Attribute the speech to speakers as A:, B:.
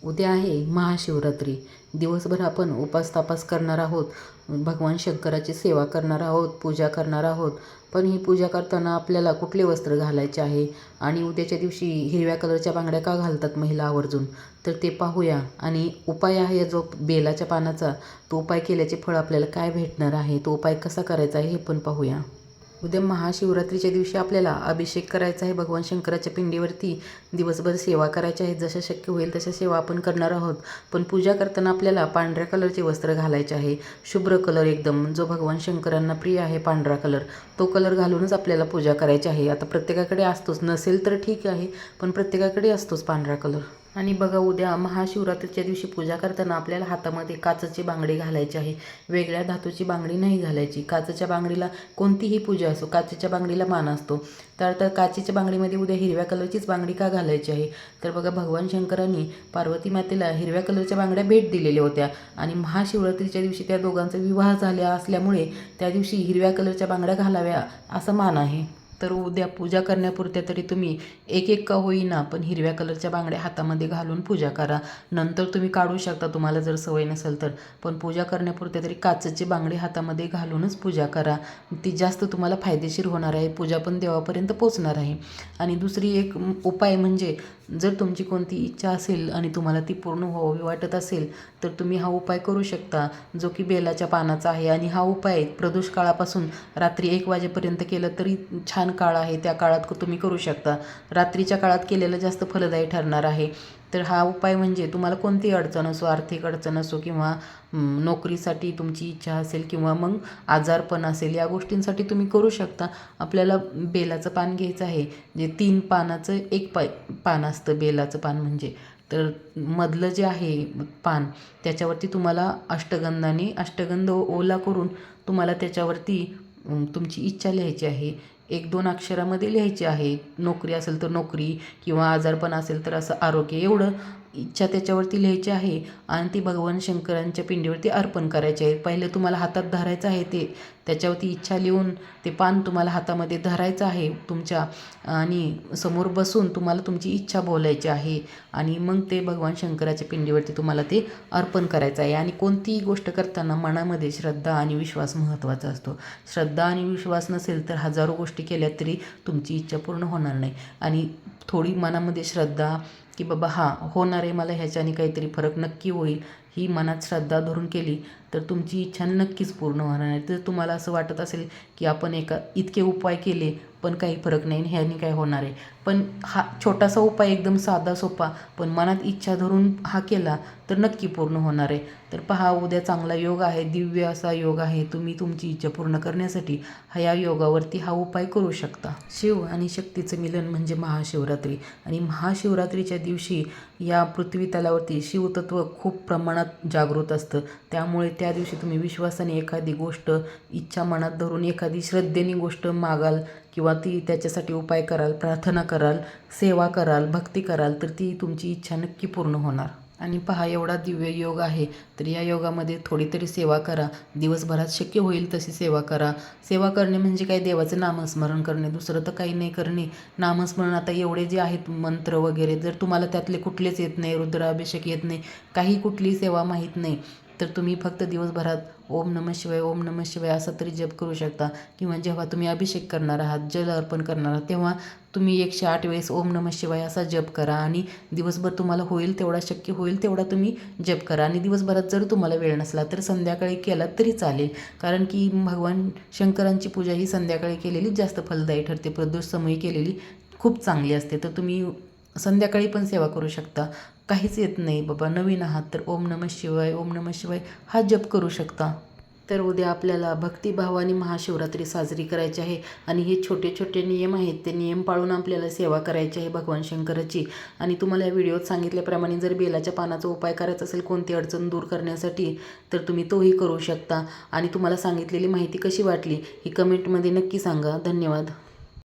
A: उद्या आहे महाशिवरात्री. दिवसभर आपण उपास तापास करणार आहोत, भगवान शंकराची सेवा करणार आहोत, पूजा करणार आहोत. पण ही पूजा करताना आपल्याला कुठले वस्त्र घालायचे आहे आणि उद्याच्या दिवशी हिरव्या कलरच्या बांगड्या का घालतात महिला आवर्जून, तर ते पाहूया. आणि उपाय आहे जो बेलाच्या पानाचा, तो उपाय केल्याचे फळ आपल्याला काय भेटणार आहे, तो उपाय कसा करायचा आहे हे पण पाहूया. उद्या महाशिवरात्रीच्या दिवशी आपल्याला अभिषेक करायचा आहे भगवान शंकराच्या पिंडीवरती. दिवसभर सेवा करायची आहे, जसं शक्य होईल तशा सेवा आपण करणार आहोत. पण पूजा करताना आपल्याला पांढऱ्या कलरचे वस्त्र घालायचे आहे, शुभ्र कलर एकदम, जो भगवान शंकरांना प्रिय आहे पांढरा कलर, तो कलर घालूनच आपल्याला पूजा करायची आहे. आता प्रत्येकाकडे असतोच, नसेल तर ठीक आहे, पण प्रत्येकाकडे असतोच पांढरा कलर. आणि बघा, उद्या महाशिवरात्रीच्या दिवशी पूजा करताना आपल्याला हातामध्ये काचेची बांगडी घालायची आहे, वेगळ्या धातूची बांगडी नाही घालायची. काचेच्या बांगडीला कोणतीही पूजा असो, काचेच्या बांगडीला मान असतो. तर काचेच्या बांगडीमध्ये उद्या हिरव्या कलरचीच बांगडी का घालायची आहे, तर बघा, भगवान शंकरांनी पार्वती मातेला हिरव्या कलरच्या बांगड्या भेट दिलेल्या होत्या आणि महाशिवरात्रीच्या दिवशी त्या दोघांचा विवाह झाला असल्यामुळे त्या दिवशी हिरव्या कलरच्या बांगड्या घालाव्या असा मान आहे. तर उद्या पूजा करण्यापुरत्या तरी तुम्ही एक एक का होईना पण हिरव्या कलरच्या बांगड्या हातामध्ये घालून पूजा करा. नंतर तुम्ही काढू शकता तुम्हाला जर सवय नसेल तर, पण पूजा करण्यापुरत्या तरी काचेची बांगडी हातामध्ये घालूनच पूजा करा. ती जास्त तुम्हाला फायदेशीर होणार आहे, पूजा पण देवापर्यंत पोचणार आहे. आणि दुसरी एक उपाय म्हणजे, जर तुमची कोणती इच्छा असेल आणि तुम्हाला ती पूर्ण व्हावी वाटत असेल तर तुम्ही हा उपाय करू शकता, जो की बेलाच्या पानाचा आहे. आणि हा उपाय प्रदोष काळापासून रात्री 1 वाजेपर्यंत केलं तरी छान काळ आहे, त्या काळात तुम्ही करू शकता. रात्रीच्या काळात केलेलं जास्त फलदायी ठरणार आहे. तर हा उपाय म्हणजे तुम्हाला कोणतीही अडचण असो, आर्थिक अडचण असो किंवा नोकरीसाठी तुमची इच्छा असेल किंवा मग आजारपण असेल, या गोष्टींसाठी तुम्ही करू शकता. आपल्याला बेलाचं पान घ्यायचं आहे, जे 3 पानाचं एक पान असतं बेलाचं पान म्हणजे. तर मधलं जे आहे पान, त्याच्यावरती तुम्हाला अष्टगंध ओला करून तुम्हाला त्याच्यावरती तुमची इच्छा लिहायची आहे. 1-2 अक्षरामध्ये लिहायची आहे. नोकरी असेल तर नोकरी किंवा आजारपण असेल तर असं आरोग्य, एवढं इच्छा त्याच्यावरती लिहायची आहे आणि ती भगवान शंकरांच्या पिंडीवरती अर्पण करायची आहे. पहिले तुम्हाला हातात धरायचं आहे ते, त्याच्यावरती इच्छा लिहून ते पान तुम्हाला हातामध्ये धरायचं आहे तुमच्या, आणि समोर बसून तुम्हाला तुमची इच्छा बोलायची आहे आणि मग ते भगवान शंकराच्या पिंडीवरती तुम्हाला ते अर्पण करायचं आहे. आणि कोणतीही गोष्ट करताना मनामध्ये श्रद्धा आणि विश्वास महत्त्वाचा असतो. श्रद्धा आणि विश्वास नसेल तर हजारो गोष्टी केल्या तरी तुमची इच्छा पूर्ण होणार नाही. आणि थोडी मनामध्ये श्रद्धा की बाबा होणार आहे, मला ह्याच्याने काहीतरी फरक नक्की होईल, ही मनात श्रद्धा धरून केली तर तुमची इच्छा नक्कीच पूर्ण होणार नाही. तर तुम्हाला असं वाटत असेल की आपण इतके उपाय केले पण काही फरक नाही, ह्याने काय होणार आहे, पण हा छोटासा उपाय एकदम साधा सोपा पण मनात इच्छा धरून हा केला तर नक्की पूर्ण होणार आहे. तर पहा, उद्या चांगला योग आहे, दिव्य असा योग आहे. तुम्ही तुमची इच्छा पूर्ण करण्यासाठी या योगावरती हा उपाय करू शकता. शिव आणि शक्तीचं मिलन म्हणजे महाशिवरात्री. आणि महाशिवरात्रीच्या दिवशी या पृथ्वी तलावरती शिवतत्व खूप प्रमाणात जागृत असतं. त्यामुळे त्या दिवशी तुम्ही विश्वासाने एखादी गोष्ट, इच्छा मनात धरून एखादी श्रद्धेने गोष्ट मागाल किंवा ती त्याच्यासाठी उपाय कराल, प्रार्थना कराल, सेवा कराल, भक्ती कराल तर ती तुमची इच्छा नक्की पूर्ण होणार. आणि पहा, एवढा दिव्य योग आहे तर या योगामध्ये थोडी तरी सेवा करा. दिवसभरात शक्य होईल तशी सेवा करा. सेवा करणे म्हणजे काय, देवाचं नामस्मरण करणे, दुसरं तर काही नाही करणे. नामस्मरण आता एवढे जे आहेत मंत्र वगैरे, जर तुम्हाला त्यातले कुठलेच येत नाही, रुद्राभिषेक येत नाही, काही कुठली सेवा माहीत नाही, तर तुम्ही फक्त दिवसभरात ओम नमः शिवाय, ओम नमः शिवाय असा तरी जप करू शकता. किंवा जेव्हा तुम्ही अभिषेक करणार आहात, जल अर्पण करणार आहात, तेव्हा तुम्ही 108 वेळेस ओम नमः शिवाय असा जप करा. आणि दिवसभर तुम्हाला होईल तेवढा, शक्य होईल तेवढा तुम्ही जप करा. आणि दिवसभरात जर तुम्हाला वेळ नसला तर संध्याकाळी केला तरी चालेल, कारण की भगवान शंकरांची पूजा ही संध्याकाळी केलेली जास्त फलदायी ठरते. प्रदोष समयी केलेली खूप चांगली असते. तर तुम्ही संध्याकाळी पण सेवा करू शकता. काहीच येत नाही बाबा, नवीन आहात तर ओम नमः शिवाय, ओम नमः शिवाय हा जप करू शकता. तर उद्या आपल्याला भक्तिभावाने महाशिवरात्री साजरी करायची आहे. आणि हे छोटे छोटे नियम आहेत, ते नियम पाळून आपल्याला सेवा करायची आहे भगवान शंकराची. आणि तुम्हाला या व्हिडिओत सांगितल्याप्रमाणे जर बेलाच्या पानाचा उपाय करायचा असेल कोणती अडचण दूर करण्यासाठी, तर तुम्ही तोही करू शकता. आणि तुम्हाला सांगितलेली माहिती कशी वाटली ही कमेंटमध्ये नक्की सांगा. धन्यवाद.